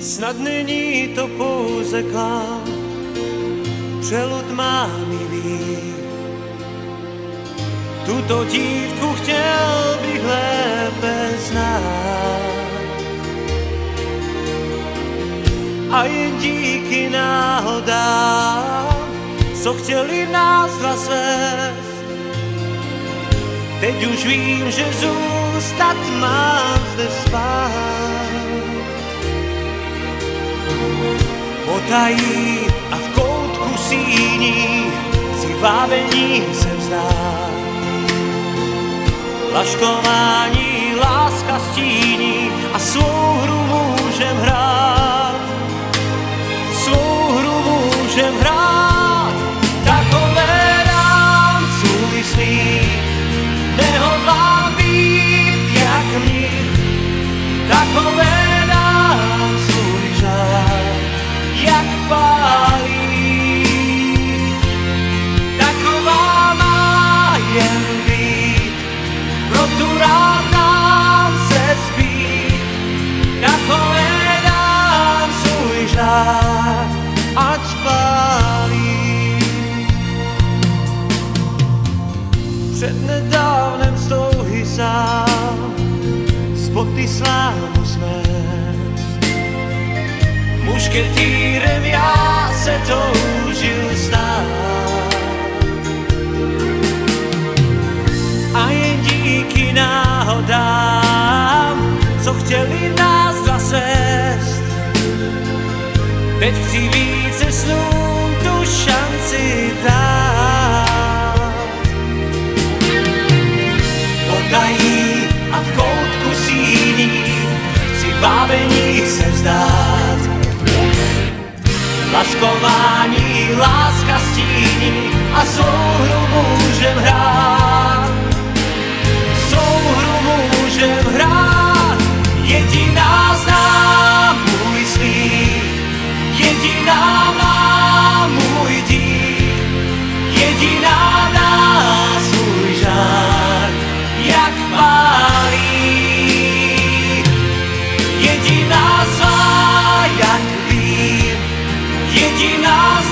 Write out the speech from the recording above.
Snad není to pouze klam, přelud má milý. Tuto dívku chtěl bych lépe znát. A jen díky náhodám, co chtěli nás dva svést. Teď už vím, že zůstat mám zde spát. Potají a v koutku síní chci vábení se vzdát. Laškování láska stíní a svou hru můžem hrát. Svou hru můžem hrát. Takové dám svůj slib, nehodlám být jak mě. Takové dám svůj žár, jak pálí. Taková má jen být, pro tu rád dám se zbít. Takové dám svůj žár, ať pálí. Přednedávnem s touhy sám spoty slávu smést. Mušketýrem já se toužil stát. A jen díky náhodám, co chtěli nás zasvést. Teď chci více snům tu šanci dát. Potají a v koutku síní chci vábení se vzdát. Laškování láska stíní a svou hru můžem hrát. Svou hru můžem hrát. Jediná znám můj slib, jediná má můj dík, jediná dá svůj žár, jak pálí. Jediná svá, jak vím, jediná